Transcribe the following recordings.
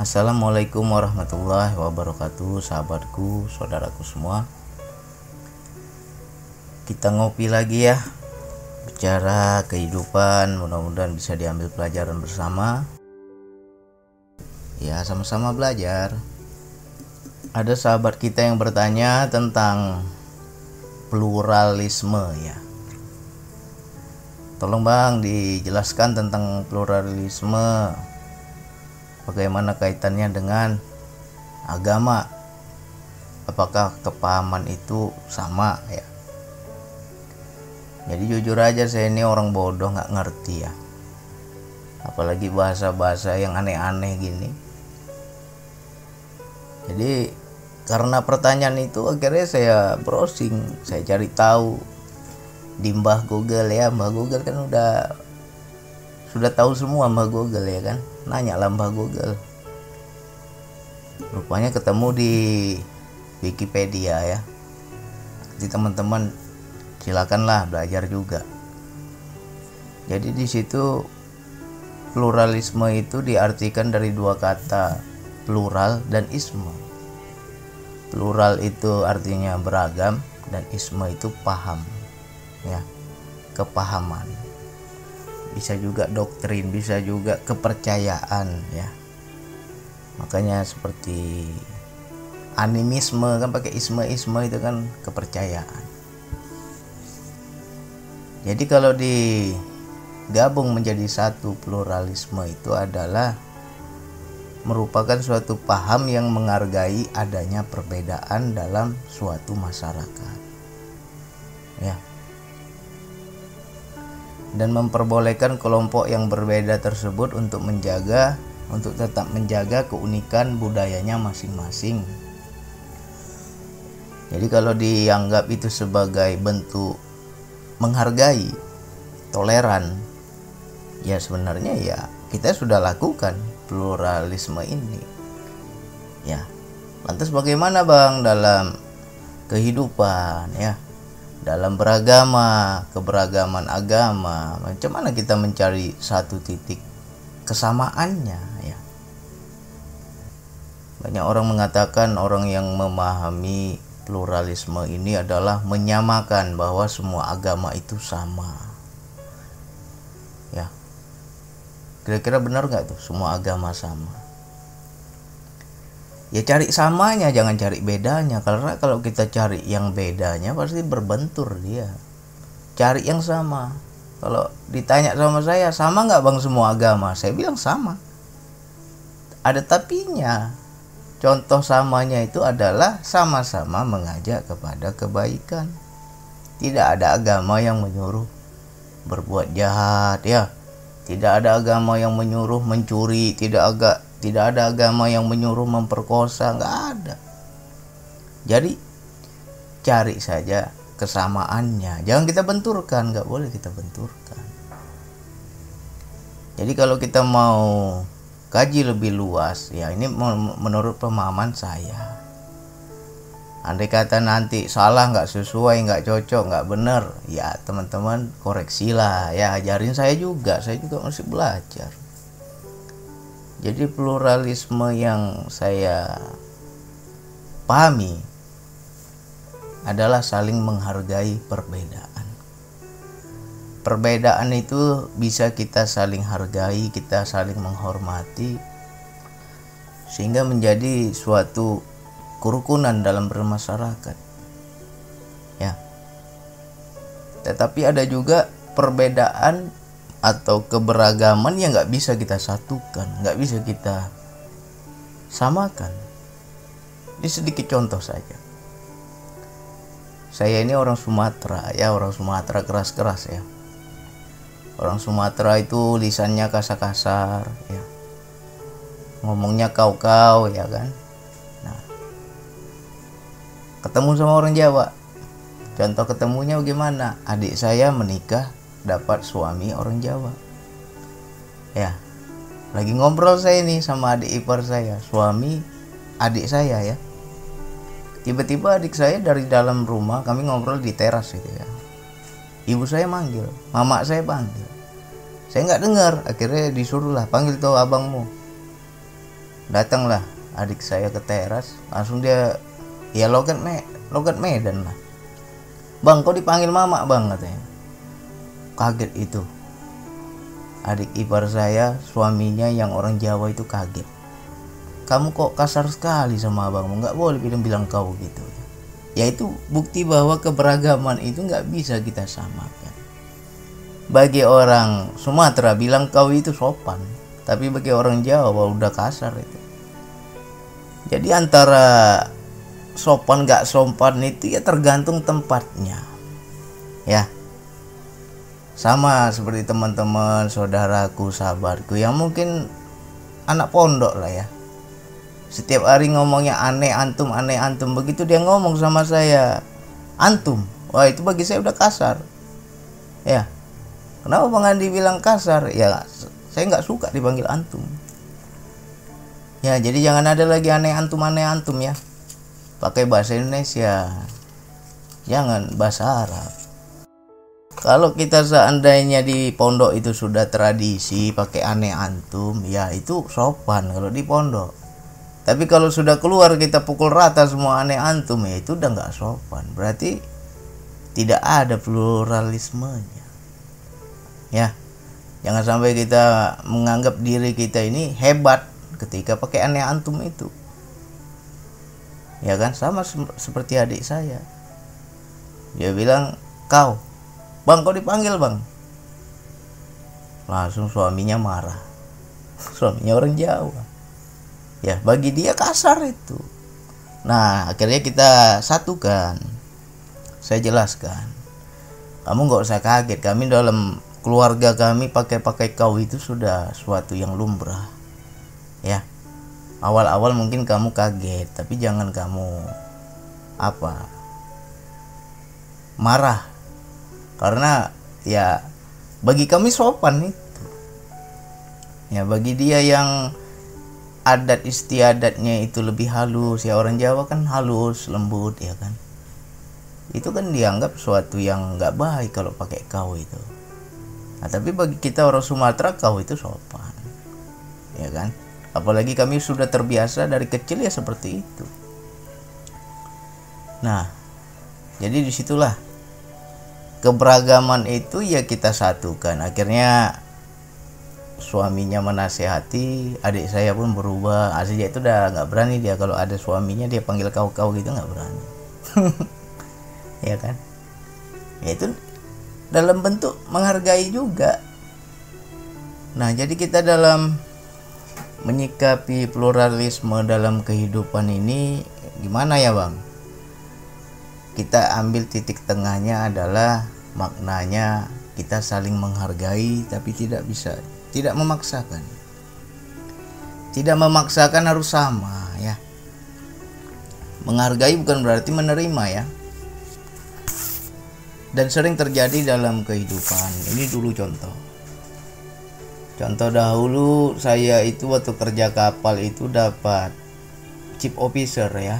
Assalamualaikum warahmatullahi wabarakatuh, sahabatku, saudaraku semua. Kita ngopi lagi ya, bicara kehidupan, mudah-mudahan bisa diambil pelajaran bersama. Ya, sama-sama belajar. Ada sahabat kita yang bertanya tentang pluralisme ya. Tolong Bang dijelaskan tentang pluralisme. Bagaimana kaitannya dengan agama? Apakah kepahaman itu sama ya? Jadi jujur aja saya ini orang bodoh, nggak ngerti ya. Apalagi bahasa-bahasa yang aneh-aneh gini. Jadi karena pertanyaan itu akhirnya saya browsing, saya cari tahu di Mbah Google ya. Mbah Google kan sudah tahu semua Mbah Google ya kan. Nanya lah Mbah Google, rupanya ketemu di Wikipedia ya. Jadi teman-teman silakanlah belajar juga. Jadi di situ pluralisme itu diartikan dari dua kata, plural dan isme. Plural itu artinya beragam dan isme itu paham ya, kepahaman. Bisa juga doktrin, bisa juga kepercayaan ya. Makanya seperti animisme kan pakai isme itu kan kepercayaan. Jadi kalau digabung menjadi satu, pluralisme itu adalah merupakan suatu paham yang menghargai adanya perbedaan dalam suatu masyarakat ya, dan memperbolehkan kelompok yang berbeda tersebut untuk tetap menjaga keunikan budayanya masing-masing. Jadi kalau dianggap itu sebagai bentuk menghargai, toleran, ya sebenarnya ya kita sudah lakukan pluralisme ini. Ya, lantas bagaimana Bang dalam kehidupan ya? Dalam keberagaman agama, macam mana kita mencari satu titik kesamaannya ya. Banyak orang mengatakan orang yang memahami pluralisme ini adalah menyamakan bahwa semua agama itu sama ya. Kira-kira benar gak tuh semua agama sama? Ya cari samanya, jangan cari bedanya. Karena kalau kita cari yang bedanya pasti berbentur dia. Cari yang sama. Kalau ditanya sama saya, sama nggak Bang semua agama? Saya bilang sama. Ada tapinya. Contoh samanya itu adalah sama-sama mengajak kepada kebaikan. Tidak ada agama yang menyuruh berbuat jahat ya. Tidak ada agama yang menyuruh mencuri, tidak ada agama yang menyuruh memperkosa, nggak ada. Jadi cari saja kesamaannya, jangan kita benturkan, nggak boleh kita benturkan. Jadi kalau kita mau kaji lebih luas, ya ini menurut pemahaman saya. Andai kata nanti salah, nggak sesuai, nggak cocok, nggak benar, ya teman-teman koreksilah ya, ajarin saya juga masih belajar. Jadi pluralisme yang saya pahami adalah saling menghargai perbedaan. Perbedaan itu bisa kita saling hargai, kita saling menghormati, sehingga menjadi suatu kerukunan dalam bermasyarakat. Ya. Tetapi ada juga perbedaan atau keberagaman yang nggak bisa kita satukan, nggak bisa kita samakan. Ini sedikit contoh saja. Saya ini orang Sumatera ya, orang Sumatera keras-keras ya. Orang Sumatera itu lisannya kasar-kasar ya, ngomongnya kau-kau ya kan. Nah, ketemu sama orang Jawa, contoh ketemunya bagaimana? Adik saya menikah dapat suami orang Jawa ya. Lagi ngobrol saya nih sama adik ipar saya, suami adik saya ya. Tiba-tiba adik saya dari dalam rumah, kami ngobrol di teras gitu ya, ibu saya manggil, mama saya panggil, saya nggak dengar. Akhirnya disuruh lah, panggil tuh abangmu. Datanglah adik saya ke teras, langsung dia ya logat Medan lah. Bang, kok dipanggil mama bang, katanya. Kaget itu adik ipar saya, suaminya yang orang Jawa itu kaget. Kamu kok kasar sekali sama abangmu, nggak boleh bilang kau gitu. Ya itu bukti bahwa keberagaman itu nggak bisa kita samakan. Bagi orang Sumatera bilang kau itu sopan, tapi bagi orang Jawa udah kasar itu. Jadi antara sopan nggak sopan itu ya tergantung tempatnya, ya. Sama seperti teman-teman, saudaraku, sahabatku yang mungkin anak pondok lah ya. Setiap hari ngomongnya aneh antum, begitu dia ngomong sama saya antum, wah itu bagi saya udah kasar. Ya, kenapa Bang Andi bilang kasar? Ya, saya nggak suka dipanggil antum. Ya, jadi jangan ada lagi aneh antum ya. Pakai bahasa Indonesia, jangan bahasa Arab. Kalau kita seandainya di pondok itu sudah tradisi pakai aneh antum, ya itu sopan kalau di pondok. Tapi kalau sudah keluar kita pukul rata semua aneh antum, ya itu udah nggak sopan. Berarti tidak ada pluralismenya. Ya, jangan sampai kita menganggap diri kita ini hebat ketika pakai aneh antum itu. Ya kan, sama seperti adik saya. Dia bilang, kau bang, kau dipanggil bang. Langsung suaminya marah. Suaminya orang Jawa. Ya, bagi dia kasar itu. Nah, akhirnya kita satukan. Saya jelaskan. Kamu nggak usah kaget. Kami dalam keluarga kami pakai kau itu sudah suatu yang lumrah. Ya. Awal-awal mungkin kamu kaget, tapi jangan kamu marah. Karena ya bagi kami sopan itu. Ya, bagi dia yang adat istiadatnya itu lebih halus, ya orang Jawa kan halus, lembut ya kan. Itu kan dianggap suatu yang nggak baik kalau pakai kau itu. Nah, tapi bagi kita orang Sumatera kau itu sopan. Ya kan? Apalagi kami sudah terbiasa dari kecil ya seperti itu. Nah, jadi disitulah keberagaman itu ya kita satukan. Akhirnya suaminya menasehati, adik saya pun berubah. Aslinya itu udah nggak berani dia kalau ada suaminya dia panggil kau gitu, nggak berani. Ya kan? Ya itu dalam bentuk menghargai juga. Nah, jadi kita dalam menyikapi pluralisme dalam kehidupan ini gimana ya bang? Kita ambil titik tengahnya adalah maknanya kita saling menghargai, tapi tidak memaksakan. Tidak memaksakan harus sama ya. Menghargai bukan berarti menerima ya. Dan sering terjadi dalam kehidupan. Ini dulu contoh dahulu saya itu waktu kerja kapal itu dapat chief officer ya.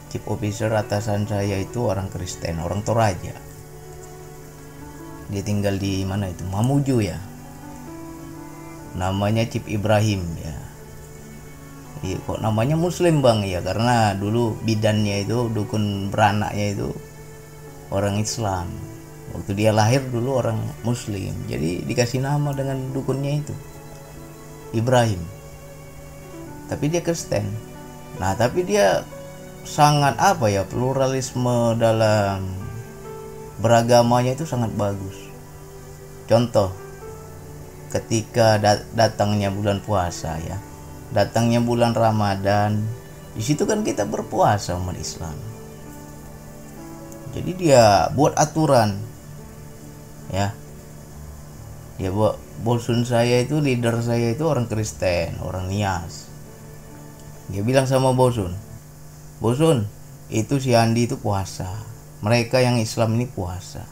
Chief officer atasan saya itu orang Kristen, orang Toraja. Dia tinggal di mana itu? Mamuju ya. Namanya Chief Ibrahim ya. Iya, kok namanya Muslim bang ya, karena dulu bidannya itu, dukun beranaknya itu orang Islam. Waktu dia lahir dulu orang Muslim, jadi dikasih nama dengan dukunnya itu Ibrahim. Tapi dia Kristen. Nah, tapi dia sangat pluralisme dalam beragamanya itu sangat bagus. Contoh, ketika datangnya bulan puasa ya, datangnya bulan Ramadan, di situ kan kita berpuasa umat Islam. Jadi dia buat aturan ya. Dia buat, bosun saya itu, leader saya itu orang Kristen, orang Nias. Dia bilang sama bosun, itu si Andi itu puasa, mereka yang Islam ini puasa.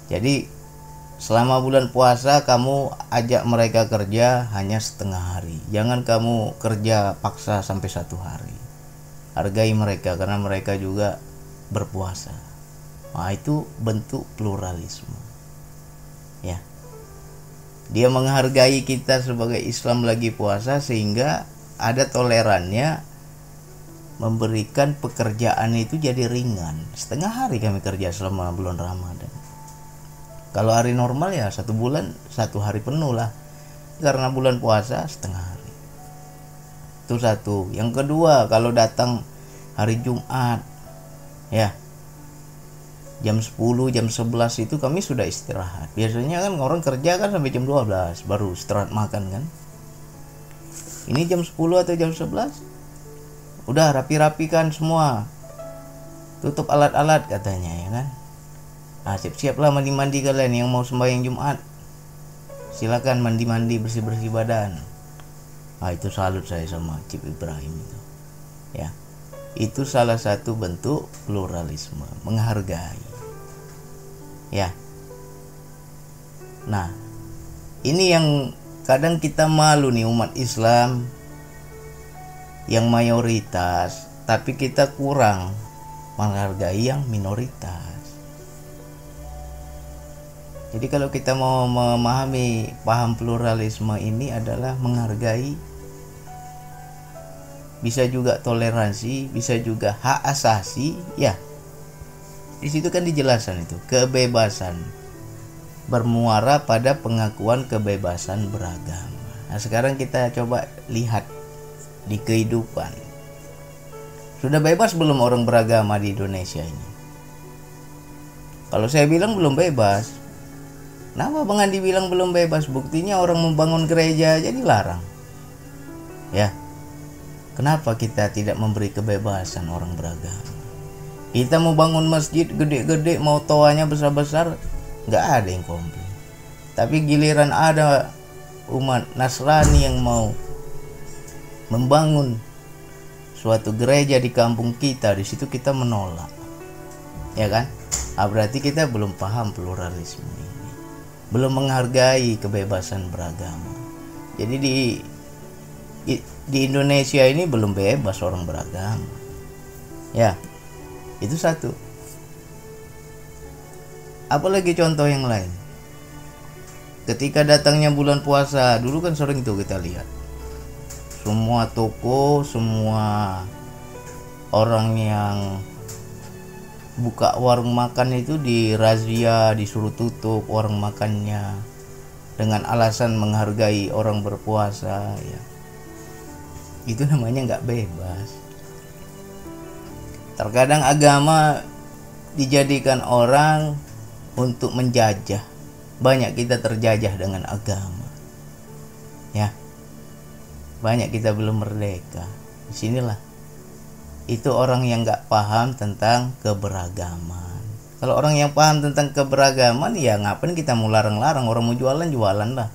Jadi selama bulan puasa kamu ajak mereka kerja hanya setengah hari. Jangan kamu kerja paksa sampai 1 hari. Hargai mereka karena mereka juga berpuasa. Nah, itu bentuk pluralisme. Ya. Dia menghargai kita sebagai Islam lagi puasa sehingga ada tolerannya, memberikan pekerjaan itu jadi ringan. Setengah hari kami kerja selama bulan Ramadan. Kalau hari normal ya 1 bulan 1 hari penuh lah. Karena bulan puasa setengah hari. Itu satu. Yang kedua, kalau datang hari Jumat ya jam 10, jam 11 itu kami sudah istirahat. Biasanya kan orang kerja kan sampai jam 12 baru istirahat makan kan. Ini jam 10 atau jam 11 udah rapi-rapikan semua, tutup alat-alat katanya ya kan. Nah, siap-siaplah mandi-mandi kalian yang mau sembahyang Jumat, silakan mandi-mandi, bersih-bersih badan. Nah, itu salut saya sama Cip Ibrahim itu ya. Itu salah satu bentuk pluralisme, menghargai ya. Nah, ini yang kadang kita malu nih umat Islam yang mayoritas, tapi kita kurang menghargai yang minoritas. Jadi kalau kita mau memahami paham pluralisme ini adalah menghargai, bisa juga toleransi, bisa juga hak asasi ya. Di situ kan dijelaskan itu kebebasan bermuara pada pengakuan kebebasan beragama. Nah, sekarang kita coba lihat di kehidupan. Sudah bebas belum orang beragama di Indonesia ini? Kalau saya bilang belum bebas. Kenapa Bang Andi bilang belum bebas? Buktinya orang membangun gereja aja dilarang. Ya. Kenapa kita tidak memberi kebebasan orang beragama? Kita mau bangun masjid gede-gede, mau toanya besar-besar, nggak ada yang komplain. Tapi giliran ada umat Nasrani yang mau membangun suatu gereja di kampung kita, di situ kita menolak, ya kan? Berarti kita belum paham pluralisme ini, belum menghargai kebebasan beragama. Jadi di Indonesia ini belum bebas orang beragama, ya. Itu satu. Apalagi contoh yang lain? Ketika datangnya bulan puasa, dulu kan sering itu kita lihat. Semua toko, semua orang yang buka warung makan itu dirazia, disuruh tutup warung makannya dengan alasan menghargai orang berpuasa ya. Itu namanya nggak bebas. Terkadang agama dijadikan orang untuk menjajah. Banyak kita terjajah dengan agama ya. Banyak kita belum merdeka. Disinilah itu orang yang nggak paham tentang keberagaman. Kalau orang yang paham tentang keberagaman, ya ngapain kita mau larang-larang? Orang mau jualan, jualan lah.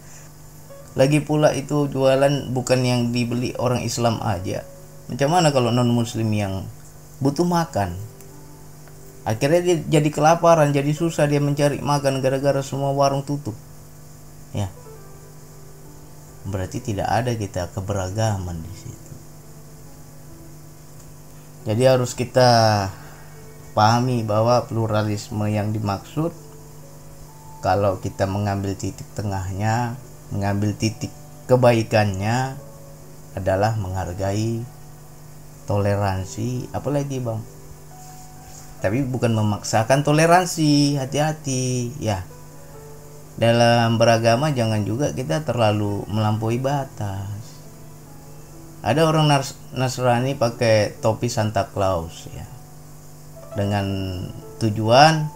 Lagi pula itu jualan bukan yang dibeli orang Islam aja. Macam mana kalau non Muslim yang butuh makan? Akhirnya dia jadi kelaparan, jadi susah dia mencari makan gara-gara semua warung tutup. Ya. Berarti tidak ada kita keberagaman di situ. Jadi harus kita pahami bahwa pluralisme yang dimaksud, kalau kita mengambil titik tengahnya, mengambil titik kebaikannya adalah menghargai, toleransi, apalagi Bang? Tapi bukan memaksakan toleransi, hati-hati ya. Dalam beragama jangan juga kita terlalu melampaui batas. Ada orang Nasrani pakai topi Santa Claus ya, dengan tujuan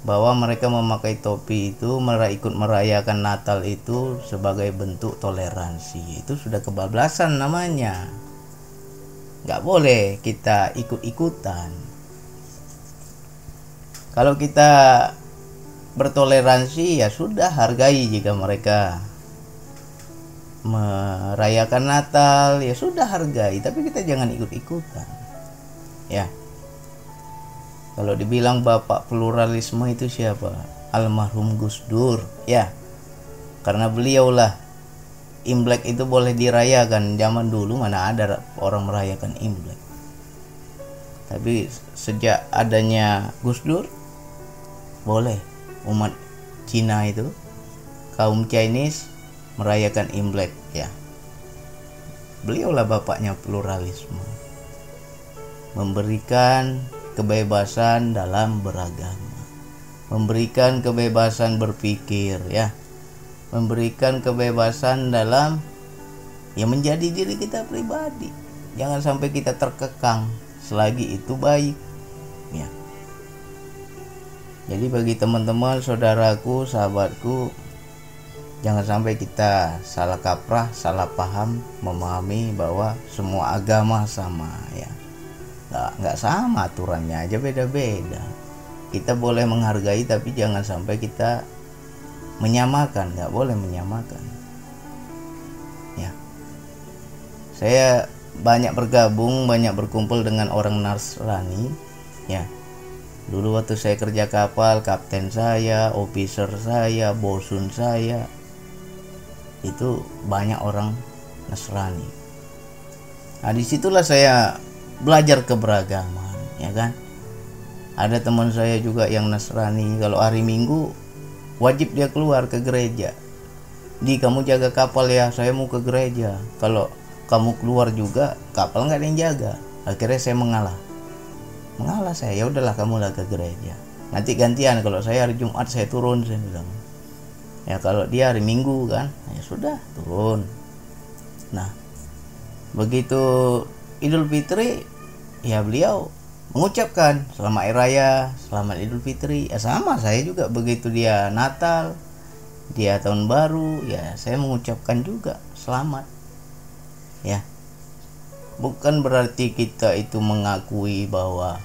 bahwa mereka memakai topi itu ikut merayakan Natal itu sebagai bentuk toleransi. Itu sudah kebablasan namanya. Nggak boleh kita ikut-ikutan. Kalau kita bertoleransi ya sudah, hargai jika mereka merayakan Natal, ya sudah hargai, tapi kita jangan ikut-ikutan ya. Kalau dibilang bapak pluralisme itu siapa? Almarhum Gus Dur ya, karena beliaulah Imlek itu boleh dirayakan. Zaman dulu mana ada orang merayakan Imlek, tapi sejak adanya Gus Dur boleh umat Cina itu, kaum Chinese merayakan Imlek ya. Beliaulah bapaknya pluralisme, memberikan kebebasan dalam beragama, memberikan kebebasan berpikir, ya, memberikan kebebasan dalam menjadi diri kita pribadi. Jangan sampai kita terkekang selagi itu baik, ya. Jadi bagi teman-teman, saudaraku, sahabatku, jangan sampai kita salah kaprah, salah paham, memahami bahwa semua agama sama, ya. Nggak sama, aturannya aja beda-beda. Kita boleh menghargai, tapi jangan sampai kita menyamakan, nggak boleh menyamakan. Ya, saya banyak bergabung, banyak berkumpul dengan orang Nasrani, ya. Dulu waktu saya kerja kapal, kapten saya, officer saya, bosun saya, itu banyak orang Nasrani. Nah, disitulah saya belajar keberagaman, ya kan. Ada teman saya juga yang Nasrani, kalau hari Minggu wajib dia keluar ke gereja. Kamu jaga kapal ya, saya mau ke gereja. Kalau kamu keluar juga, kapal nggak ada yang jaga. Akhirnya saya mengalah saya, ya udahlah kamu lah ke gereja, nanti gantian, kalau saya hari Jumat saya turun, saya bilang. Ya kalau dia hari Minggu kan, ya sudah turun. Nah, begitu Idul Fitri, ya beliau mengucapkan selamat Hari Raya, selamat Idul Fitri. Ya sama, saya juga begitu dia Natal, dia Tahun Baru, ya saya mengucapkan juga selamat. Ya, bukan berarti kita itu mengakui bahwa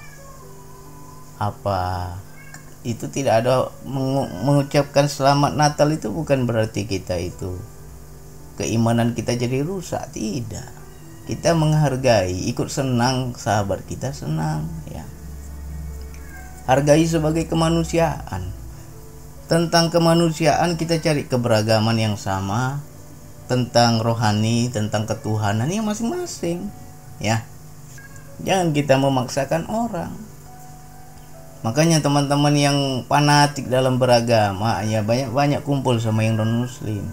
itu tidak ada mengucapkan selamat Natal, itu bukan berarti kita itu keimanan kita jadi rusak, tidak. Kita menghargai, ikut senang sahabat kita senang, ya. Hargai sebagai kemanusiaan. Tentang kemanusiaan kita cari keberagaman yang sama, tentang rohani, tentang ketuhanan yang masing-masing, ya. Jangan kita memaksakan orang. Makanya teman-teman yang fanatik dalam beragama, ya banyak kumpul sama yang non muslim,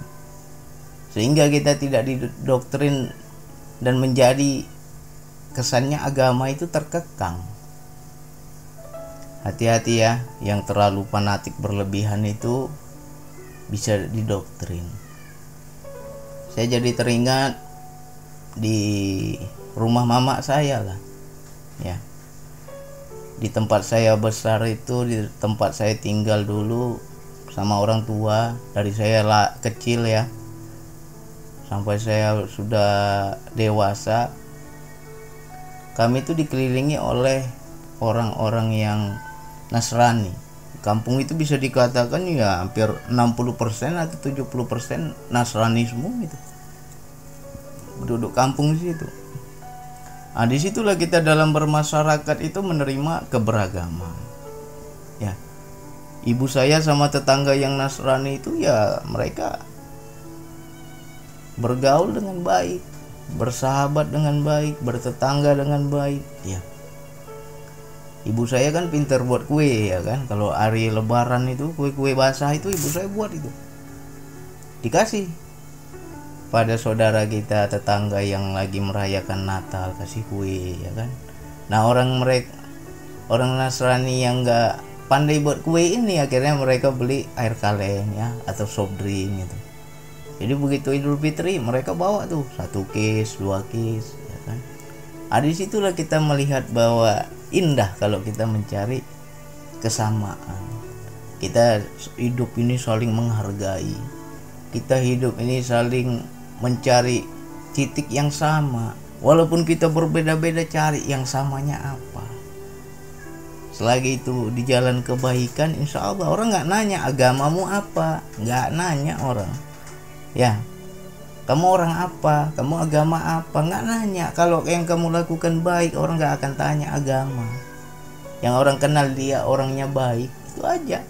sehingga kita tidak didoktrin dan menjadi kesannya agama itu terkekang. Hati-hati ya, yang terlalu fanatik berlebihan itu bisa didoktrin. Saya jadi teringat di rumah mama saya lah, ya. Di tempat saya besar itu, di tempat saya tinggal dulu sama orang tua, dari saya kecil ya sampai saya sudah dewasa, kami itu dikelilingi oleh orang-orang yang Nasrani. Kampung itu bisa dikatakan ya hampir 60% atau 70% Nasrani semua itu penduduk kampung situ. Nah, disitulah kita dalam bermasyarakat itu menerima keberagaman, ya. Ibu saya sama tetangga yang Nasrani itu, ya mereka bergaul dengan baik, bersahabat dengan baik, bertetangga dengan baik, ya. Ibu saya kan pintar buat kue, ya kan. Kalau hari Lebaran itu kue-kue basah itu ibu saya buat itu, dikasih pada saudara kita, tetangga yang lagi merayakan Natal, kasih kue, ya kan. Nah, orang Nasrani yang nggak pandai buat kue ini, akhirnya mereka beli air kaleng, ya, atau soft drink gitu. Jadi begitu Idul Fitri mereka bawa tuh 1 case, 2 case, ya kan. Disitulah kita melihat bahwa indah kalau kita mencari kesamaan. Kita hidup ini saling menghargai. Kita hidup ini saling mencari titik yang sama. Walaupun kita berbeda-beda, cari yang samanya apa. Selagi itu di jalan kebaikan, insya Allah orang nggak nanya agamamu apa, nggak nanya orang. Ya, kamu orang apa, kamu agama apa, nggak nanya. Kalau yang kamu lakukan baik, orang nggak akan tanya agama. Yang orang kenal dia orangnya baik, itu aja.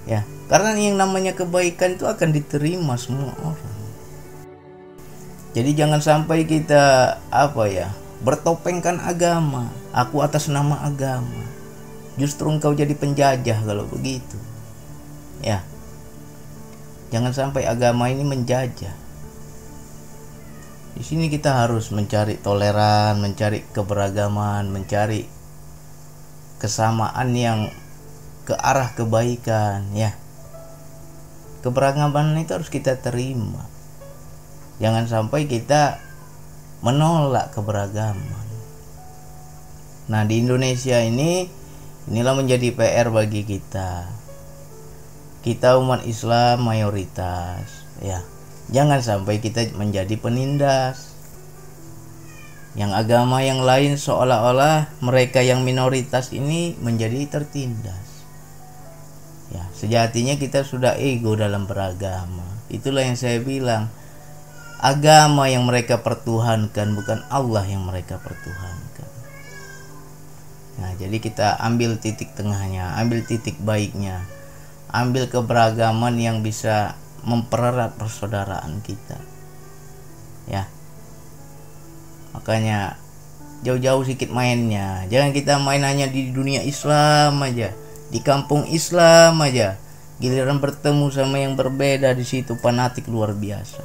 Ya, karena yang namanya kebaikan itu akan diterima semua orang. Jadi jangan sampai kita bertopengkan agama. Aku atas nama agama. Justru engkau jadi penjajah kalau begitu. Ya. Jangan sampai agama ini menjajah. Di sini kita harus mencari toleran, mencari keberagaman, mencari kesamaan yang ke arah kebaikan, ya. Keberagaman itu harus kita terima. Jangan sampai kita menolak keberagaman. Nah, di Indonesia inilah menjadi PR bagi kita. Kita umat Islam mayoritas, ya. Jangan sampai kita menjadi penindas. Yang agama yang lain seolah-olah mereka yang minoritas ini menjadi tertindas. Ya, sejatinya kita sudah ego dalam beragama. Itulah yang saya bilang. Agama yang mereka pertuhankan bukan Allah yang mereka pertuhankan. Nah, jadi kita ambil titik tengahnya, ambil titik baiknya. Ambil keberagaman yang bisa mempererat persaudaraan kita, ya. Makanya jauh-jauh sedikit mainnya. Jangan kita main hanya di dunia Islam aja, di kampung Islam aja. Giliran bertemu sama yang berbeda, di situ fanatik luar biasa,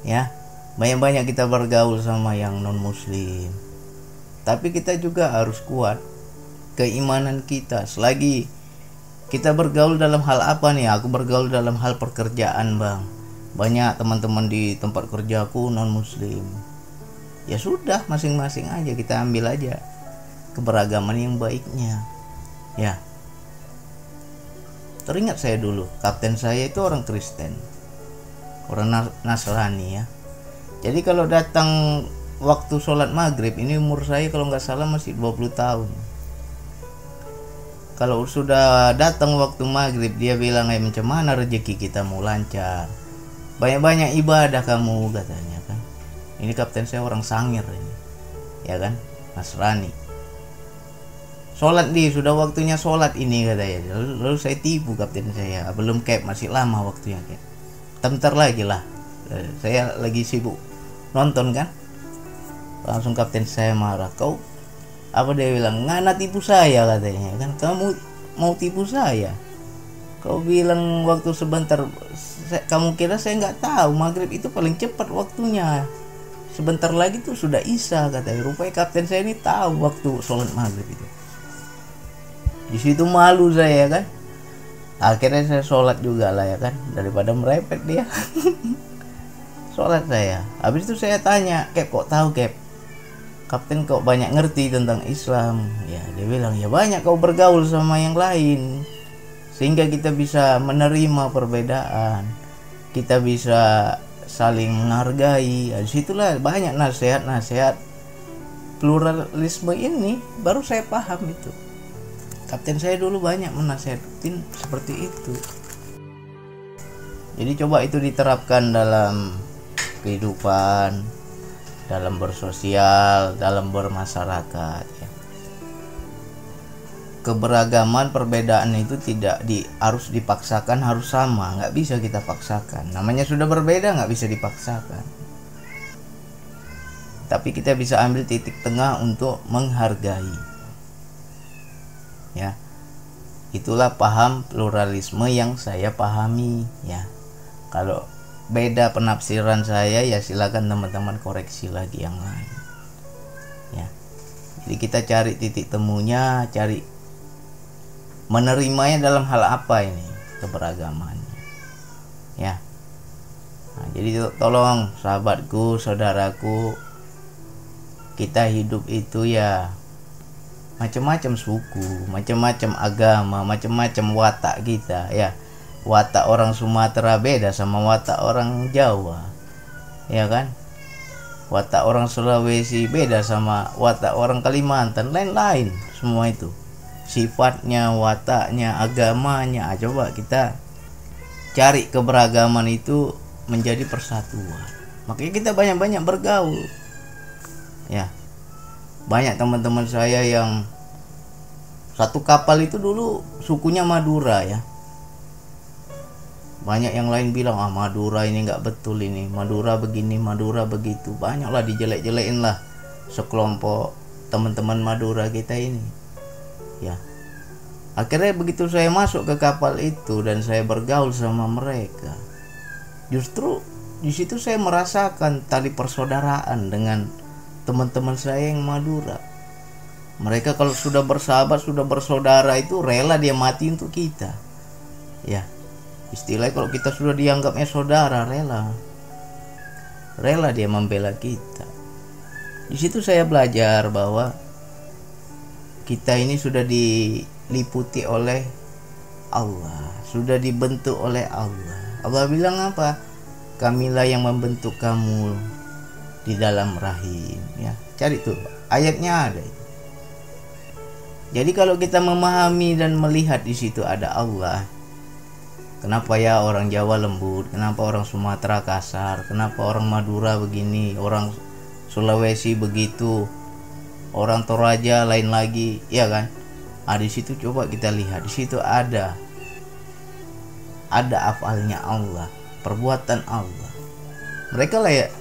ya. Banyak-banyak kita bergaul sama yang non muslim, tapi kita juga harus kuat keimanan kita. Selagi kita bergaul dalam hal apa nih? Aku bergaul dalam hal pekerjaan, Bang. Banyak teman-teman di tempat kerjaku non muslim. Ya sudah, masing-masing aja kita ambil aja keberagaman yang baiknya, ya. Teringat saya dulu, kapten saya itu orang Kristen, orang Nasrani, ya. Jadi kalau datang waktu sholat maghrib, ini umur saya kalau nggak salah masih 20 tahun. Kalau sudah datang waktu maghrib, dia bilang, macam mana rezeki kita mau lancar, banyak-banyak ibadah kamu, katanya kan. Ini kapten saya orang Sangir ini, ya kan, Nasrani. Sholat sudah waktunya sholat ini, katanya. Lalu saya tipu kapten saya, belum cap, masih lama waktunya cap. Bentar lagi lah, saya lagi sibuk nonton kan. Langsung kapten saya marah, kau apa, dia bilang, ngana tipu saya, katanya kan. Kamu mau tipu saya, kau bilang waktu sebentar, kamu kira saya nggak tahu maghrib itu paling cepat waktunya, sebentar lagi tuh sudah isya, katanya. Rupanya kapten saya ini tahu waktu sholat maghrib itu. Di situ malu saya kan. Akhirnya saya sholat juga lah, ya kan, daripada merepet dia. Sholat saya. Habis itu saya tanya, Kep, kok tahu, Kep? Kapten kok banyak ngerti tentang Islam? Ya, dia bilang, ya banyak kau bergaul sama yang lain, sehingga kita bisa menerima perbedaan, kita bisa saling menghargai. Disitulah banyak nasihat-nasihat pluralisme ini, baru saya paham itu. Kapten saya dulu banyak menasihatin seperti itu. Jadi coba itu diterapkan dalam kehidupan, dalam bersosial, dalam bermasyarakat, ya. Keberagaman, perbedaan itu tidak harus dipaksakan, harus sama, nggak bisa kita paksakan. Namanya sudah berbeda, nggak bisa dipaksakan. Tapi kita bisa ambil titik tengah untuk menghargai, ya. Itulah paham pluralisme yang saya pahami, ya. Kalau beda penafsiran saya, ya silakan teman-teman koreksi lagi yang lain, ya. Jadi kita cari titik temunya, cari menerimanya dalam hal apa ini keberagamannya, ya. Nah, jadi tolong sahabatku, saudaraku, kita hidup itu ya macam-macam suku, macam-macam agama, macam-macam watak kita, ya. Watak orang Sumatera beda sama watak orang Jawa, ya kan. Watak orang Sulawesi beda sama watak orang Kalimantan, lain-lain semua itu. Sifatnya, wataknya, agamanya. Coba kita cari keberagaman itu menjadi persatuan. Makanya kita banyak-banyak bergaul, ya. Banyak teman-teman saya yang satu kapal itu dulu sukunya Madura, ya. Banyak yang lain bilang, Madura ini nggak betul, ini Madura begini, Madura begitu. Banyaklah dijelek-jelekin lah sekelompok teman-teman Madura kita ini, ya. Akhirnya begitu saya masuk ke kapal itu dan saya bergaul sama mereka, justru Di situ saya merasakan tali persaudaraan dengan teman-teman saya yang Madura. Mereka kalau sudah bersahabat, sudah bersaudara itu rela dia mati untuk kita. Ya, istilahnya kalau kita sudah dianggapnya saudara, rela dia membela kita. Di situ saya belajar bahwa kita ini sudah diliputi oleh Allah, sudah dibentuk oleh Allah. Allah bilang apa? Kamilah yang membentuk kamu di dalam rahim. Ya, cari tuh ayatnya ada. Jadi kalau kita memahami dan melihat di situ ada Allah, kenapa ya orang Jawa lembut, kenapa orang Sumatera kasar, kenapa orang Madura begini, orang Sulawesi begitu, orang Toraja lain lagi, ya kan? Di situ coba kita lihat, di situ ada afalnya Allah, perbuatan Allah.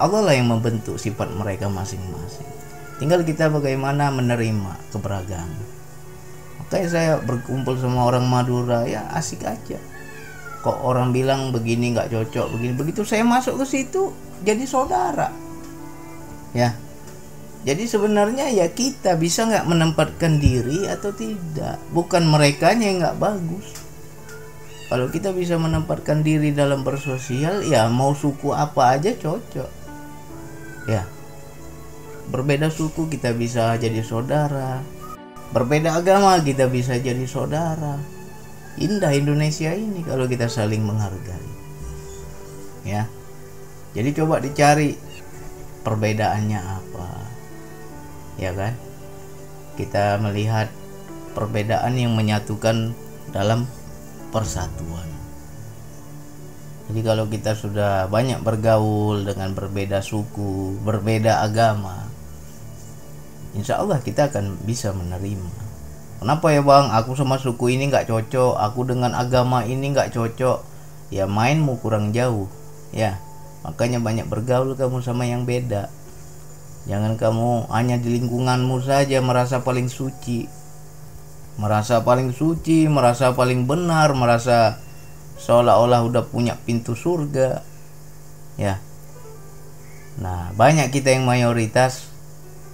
Allah lah yang membentuk sifat mereka masing-masing. Tinggal kita bagaimana menerima keberagaman. Makanya saya berkumpul sama orang Madura, ya asik aja. Kok orang bilang begini nggak cocok, begini begitu saya masuk ke situ jadi saudara. Ya, jadi sebenarnya ya kita bisa nggak menempatkan diri atau tidak, bukan merekanya yang nggak bagus. Kalau kita bisa menempatkan diri dalam bersosial, ya mau suku apa aja cocok. Ya, berbeda suku kita bisa jadi saudara, berbeda agama kita bisa jadi saudara. Indah Indonesia ini kalau kita saling menghargai. Ya, jadi coba dicari perbedaannya apa, ya kan? Kita melihat perbedaan yang menyatukan dalam persatuan. Jadi kalau kita sudah banyak bergaul dengan berbeda suku, berbeda agama, insya Allah kita akan bisa menerima. Kenapa ya bang, aku sama suku ini gak cocok, aku dengan agama ini gak cocok. Ya mainmu kurang jauh, ya. Makanya banyak bergaul kamu sama yang beda. Jangan kamu hanya di lingkunganmu saja merasa paling suci, merasa paling benar, merasa seolah-olah udah punya pintu surga. Ya. Nah, banyak kita yang mayoritas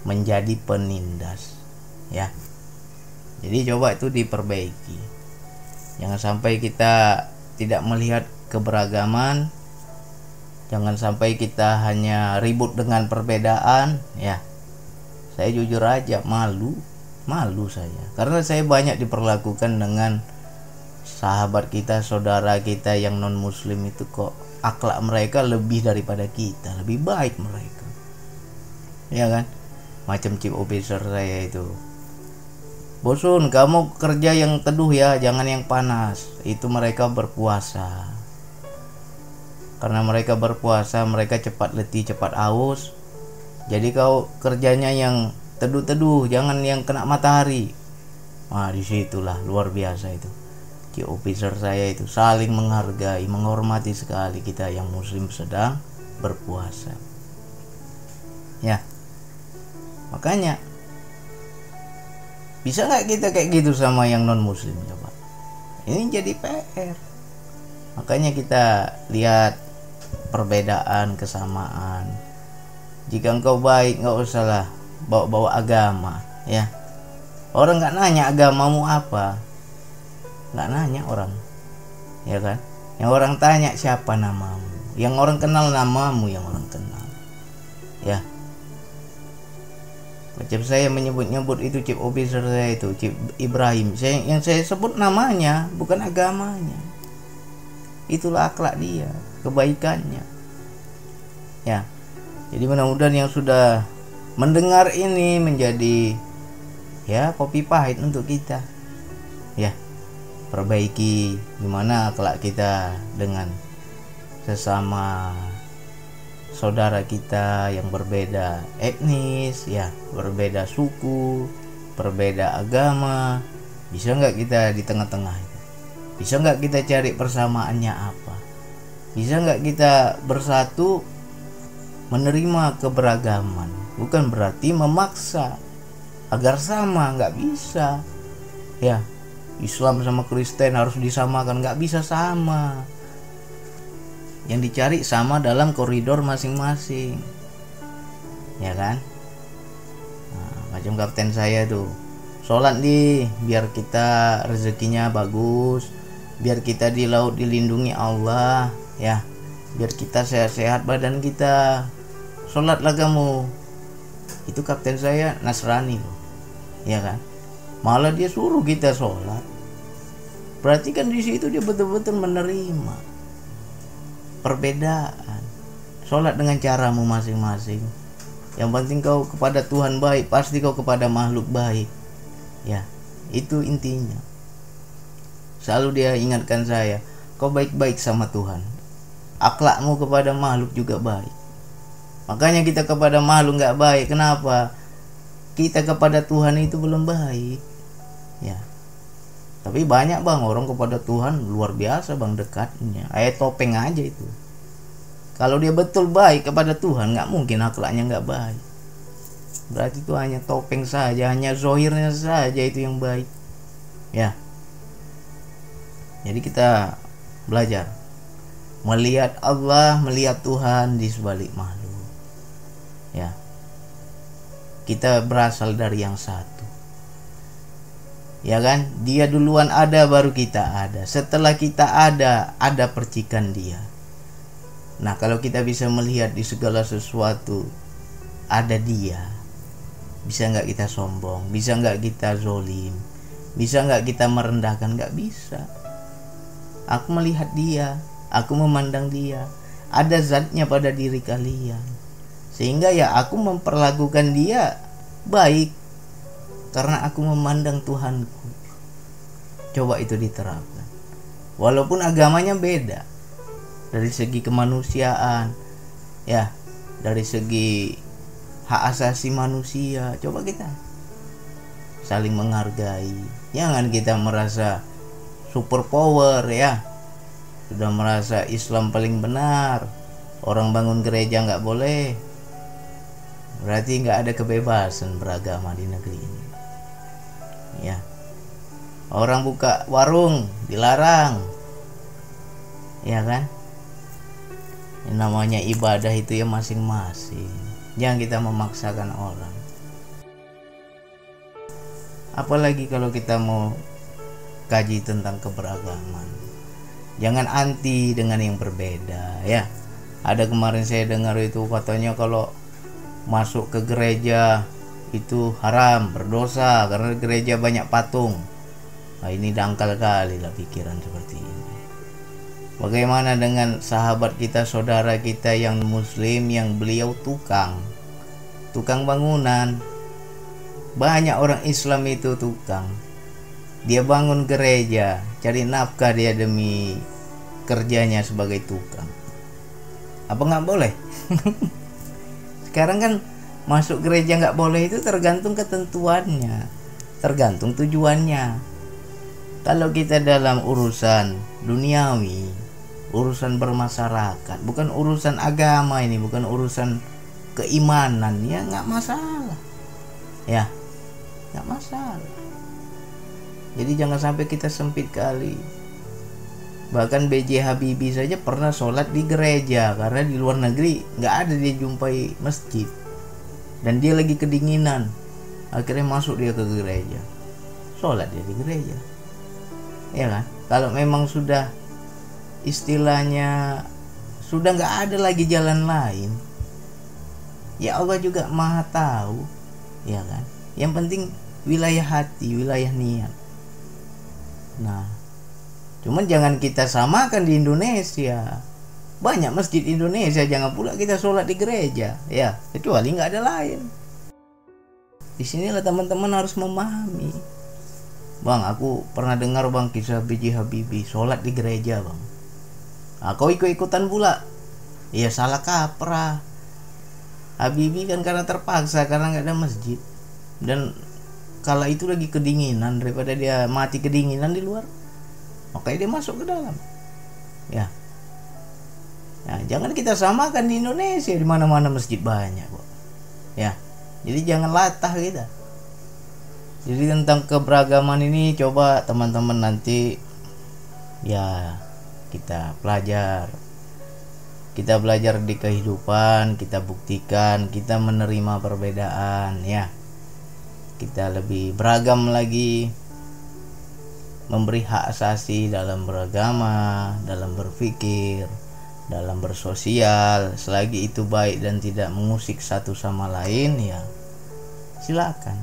menjadi penindas. Ya. Jadi coba itu diperbaiki. Jangan sampai kita tidak melihat keberagaman. Jangan sampai kita hanya ribut dengan perbedaan, ya. Saya jujur aja malu saya. Karena saya banyak diperlakukan dengan sahabat kita, saudara kita yang non muslim itu kok akhlak mereka lebih daripada kita, lebih baik mereka. Ya kan? Macam chief officer saya itu. Bosun, kamu kerja yang teduh ya, jangan yang panas. Itu mereka berpuasa. Karena mereka berpuasa, mereka cepat letih, cepat haus. Jadi kau kerjanya yang teduh-teduh, jangan yang kena matahari. Nah, disitulah luar biasa itu. Chief officer saya itu saling menghargai, menghormati sekali kita yang muslim sedang berpuasa. Ya, makanya bisa nggak kita kayak gitu sama yang non muslim coba? Ini jadi PR. Makanya kita lihat perbedaan, kesamaan. Jika engkau baik, nggak usahlah bawa-bawa agama, ya. Orang nggak nanya agamamu apa, nggak nanya orang, ya kan? Yang orang tanya siapa namamu, yang orang kenal namamu, yang orang kenal, ya. Macam saya menyebut-nyebut itu chief officer saya itu, Chief Ibrahim. Yang saya sebut namanya, bukan agamanya. Itulah akhlak dia, kebaikannya. Ya. Jadi mudah-mudahan yang sudah mendengar ini menjadi ya kopi pahit untuk kita. Ya. Perbaiki gimana akhlak kita dengan sesama saudara kita yang berbeda etnis, ya, berbeda suku, berbeda agama. Bisa nggak kita di tengah-tengah itu? Bisa nggak kita cari persamaannya apa? Bisa nggak kita bersatu menerima keberagaman? Bukan berarti memaksa agar sama, nggak bisa. Ya, Islam sama Kristen harus disamakan, nggak bisa sama. yang dicari sama dalam koridor masing-masing, ya kan. Nah, macam kapten saya tuh, sholat nih biar kita rezekinya bagus, biar kita di laut dilindungi Allah, ya, biar kita sehat-sehat badan kita, sholatlah kamu. Itu kapten saya Nasrani loh, ya kan. Malah dia suruh kita sholat. Berarti kan di situ dia betul-betul menerima perbedaan. Sholat dengan caramu masing-masing. Yang penting kau kepada Tuhan baik, pasti kau kepada makhluk baik. Ya, itu intinya. Selalu dia ingatkan saya, kau baik-baik sama Tuhan, akhlakmu kepada makhluk juga baik. Makanya kita kepada makhluk gak baik. Kenapa? Kita kepada Tuhan itu belum baik, ya. Tapi banyak bang orang kepada Tuhan luar biasa bang dekatnya. Topeng aja itu. Kalau dia betul baik kepada Tuhan, nggak mungkin akhlaknya nggak baik. Berarti itu hanya topeng saja, hanya zohirnya saja itu yang baik, ya. Jadi kita belajar melihat Allah, melihat Tuhan di sebalik makhluk, ya. Kita berasal dari yang satu, ya kan. Dia duluan ada baru kita ada. Setelah kita ada percikan dia. Nah, kalau kita bisa melihat di segala sesuatu ada dia, bisa nggak kita sombong? Bisa nggak kita zolim? Bisa nggak kita merendahkan? Nggak bisa. Aku melihat dia, aku memandang dia, ada zatnya pada diri kalian, sehingga ya aku memperlakukan dia baik karena aku memandang Tuhanku. Coba itu diterapkan. Walaupun agamanya beda, dari segi kemanusiaan, ya, dari segi hak asasi manusia, coba kita saling menghargai. Jangan kita merasa super power, ya, sudah merasa Islam paling benar, orang bangun gereja nggak boleh, berarti nggak ada kebebasan beragama di negeri ini, ya. Orang buka warung dilarang, ya kan. Yang namanya ibadah itu ya masing-masing. Jangan kita memaksakan orang. Apalagi kalau kita mau kaji tentang keberagaman, jangan anti dengan yang berbeda, ya. Ada kemarin saya dengar itu katanya kalau masuk ke gereja itu haram, berdosa karena gereja banyak patung. Nah, ini dangkal kali lah pikiran seperti ini. Bagaimana dengan sahabat kita, saudara kita yang muslim, yang beliau tukang bangunan. Banyak orang Islam itu tukang. Dia bangun gereja, cari nafkah dia demi kerjanya sebagai tukang. Apa nggak boleh? Sekarang kan masuk gereja nggak boleh itu tergantung ketentuannya, tergantung tujuannya. Kalau kita dalam urusan duniawi, urusan bermasyarakat, bukan urusan agama ini, bukan urusan keimanan, ya nggak masalah, ya nggak masalah. Jadi jangan sampai kita sempit kali. Bahkan B.J. Habibie saja pernah sholat di gereja karena di luar negeri nggak ada dia jumpai masjid dan dia lagi kedinginan, akhirnya masuk dia ke gereja, sholat dia di gereja, ya kan. Kalau memang sudah istilahnya sudah nggak ada lagi jalan lain, ya Allah juga maha tahu, ya kan. Yang penting wilayah hati, wilayah niat. Nah, cuman jangan kita samakan di Indonesia. Banyak masjid Indonesia, jangan pula kita sholat di gereja, ya, kecuali nggak ada lain. Disinilah teman-teman harus memahami. Bang, aku pernah dengar bang kisah B.J. Habibie sholat di gereja bang. Nah, kau ikut-ikutan pula, ya salah kaprah. Habibie kan karena terpaksa, karena nggak ada masjid, dan kala itu lagi kedinginan, daripada dia mati kedinginan di luar, makanya dia masuk ke dalam, ya. Nah, jangan kita samakan di Indonesia, di mana-mana masjid banyak kok, ya. Jadi jangan latah kita. Jadi tentang keberagaman ini coba teman-teman nanti ya kita Kita belajar di kehidupan, kita buktikan kita menerima perbedaan, ya. Kita lebih beragam lagi, memberi hak asasi dalam beragama, dalam berpikir, dalam bersosial. Selagi itu baik dan tidak mengusik satu sama lain, ya silakan.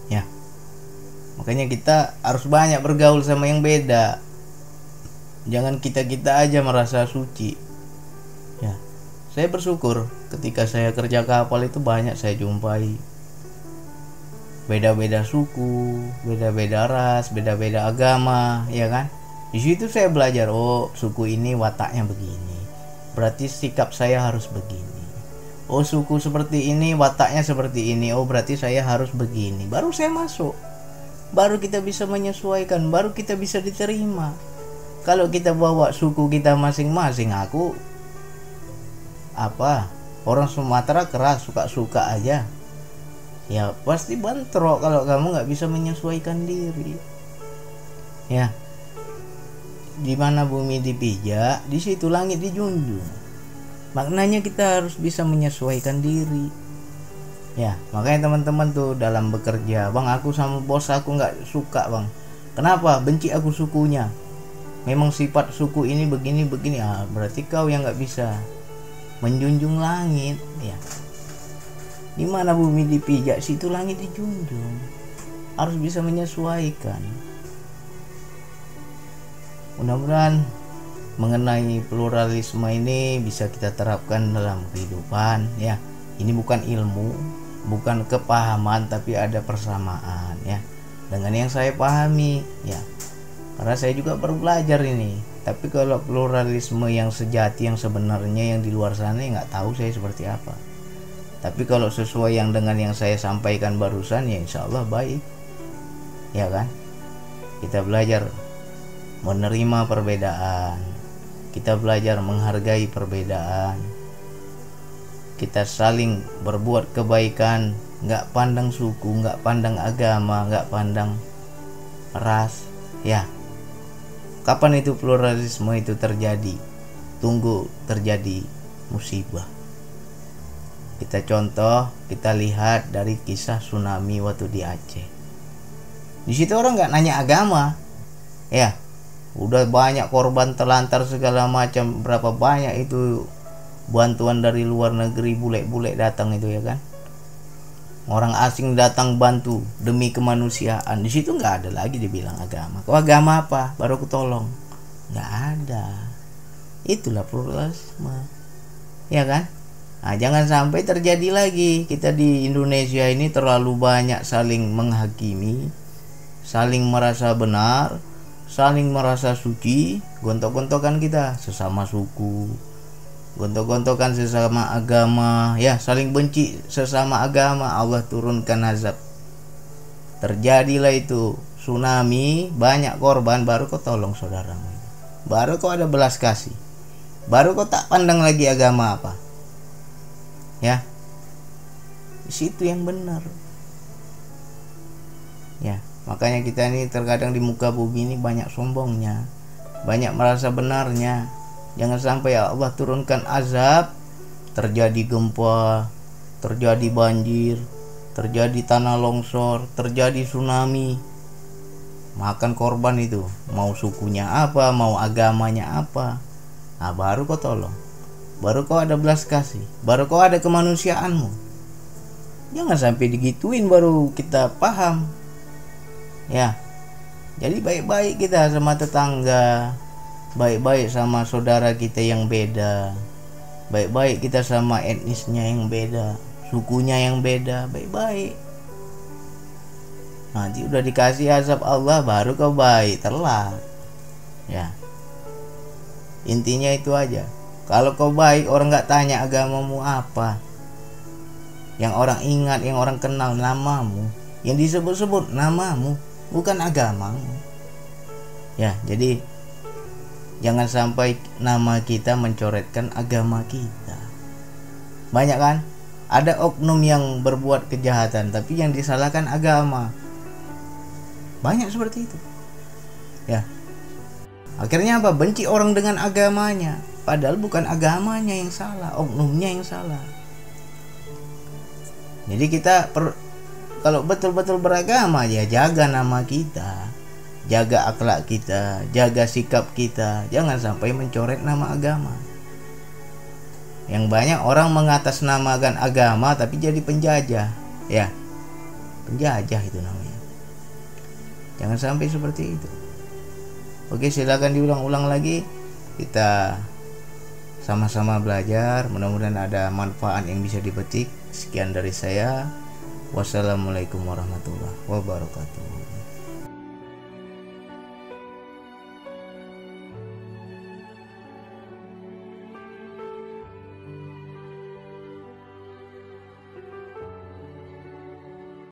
Ya. Makanya kita harus banyak bergaul sama yang beda. Jangan kita-kita aja merasa suci. Ya. Saya bersyukur ketika saya kerja kapal itu banyak saya jumpai beda-beda suku, beda-beda ras, beda-beda agama, ya kan? Di situ saya belajar, oh, suku ini wataknya begini. Berarti sikap saya harus begini. Oh, suku seperti ini wataknya seperti ini. Oh, berarti saya harus begini. Baru saya masuk. Baru kita bisa menyesuaikan, baru kita bisa diterima. Kalau kita bawa suku kita masing-masing, aku orang Sumatera keras, suka-suka aja, ya pasti bentrok kalau kamu nggak bisa menyesuaikan diri. Ya, di mana bumi dipijak, di situ langit dijunjung. Maknanya kita harus bisa menyesuaikan diri. Ya, makanya teman-teman tuh dalam bekerja, bang, aku sama bos aku nggak suka, bang. Kenapa? Benci aku sukunya. Memang sifat suku ini begini, berarti kau yang nggak bisa menjunjung langit, ya. Di mana bumi dipijak, situ langit dijunjung. Harus bisa menyesuaikan. Mudah-mudahan mengenai pluralisme ini bisa kita terapkan dalam kehidupan, ya. Ini bukan ilmu, bukan kepahaman, tapi ada persamaan, ya, dengan yang saya pahami, ya. Karena saya juga baru belajar ini. Tapi kalau pluralisme yang sejati, yang sebenarnya, yang di luar sana, ya nggak tahu saya seperti apa. Tapi kalau sesuai yang dengan yang saya sampaikan barusan, ya insya Allah baik, ya kan? Kita belajar menerima perbedaan, kita belajar menghargai perbedaan, kita saling berbuat kebaikan, nggak pandang suku, nggak pandang agama, nggak pandang ras, ya. Kapan itu pluralisme itu terjadi? Tunggu terjadi musibah. Kita contoh, kita lihat dari kisah tsunami waktu di Aceh. Di situ orang nggak nanya agama, ya. Udah banyak korban terlantar segala macam, berapa banyak itu bantuan dari luar negeri, bule-bule datang itu, ya kan? Orang asing datang bantu demi kemanusiaan. Di situ nggak ada lagi dibilang agama. Kau agama apa? Baru aku tolong. Nggak ada. Itulah pluralisme, ya kan? Nah, jangan sampai terjadi lagi kita di Indonesia ini terlalu banyak saling menghakimi, saling merasa benar, saling merasa suci, gontok-gontokan kita sesama suku, gontok-gontokan sesama agama, ya, saling benci sesama agama. Allah turunkan azab. Terjadilah itu tsunami, banyak korban, baru kau tolong saudaramu, baru kau ada belas kasih, baru kau tak pandang lagi agama apa, ya. Di situ yang benar, ya. Makanya kita ini terkadang di muka bumi ini banyak sombongnya, banyak merasa benarnya. Jangan sampai Allah turunkan azab, terjadi gempa, terjadi banjir, terjadi tanah longsor, terjadi tsunami. Makan korban itu, mau sukunya apa, mau agamanya apa. Nah, baru kau tolong, baru kau ada belas kasih, baru kau ada kemanusiaanmu. Jangan sampai digituin baru kita paham, ya. Jadi baik-baik kita sama tetangga, baik-baik sama saudara kita yang beda, baik-baik kita sama etnisnya yang beda, sukunya yang beda, baik-baik. Nanti udah dikasih azab Allah baru kau baik, telat, ya. Intinya itu aja. Kalau kau baik, orang nggak tanya agamamu apa, yang orang ingat, yang orang kenal namamu, yang disebut-sebut namamu, bukan agamamu, ya. Jadi jangan sampai nama kita mencoretkan agama kita. Banyak kan? Ada oknum yang berbuat kejahatan, tapi yang disalahkan agama. Banyak seperti itu, ya. Akhirnya apa? Benci orang dengan agamanya. padahal bukan agamanya yang salah, oknumnya yang salah. Jadi kita kalau betul-betul beragama ya jaga nama kita, jaga akhlak kita, jaga sikap kita, jangan sampai mencoret nama agama. Yang banyak orang mengatasnamakan agama tapi jadi penjajah, ya. Penjajah itu namanya. Jangan sampai seperti itu. Oke, silakan diulang-ulang lagi. Kita sama-sama belajar. Mudah-mudahan ada manfaat yang bisa dipetik. Sekian dari saya. Wassalamualaikum warahmatullahi wabarakatuh.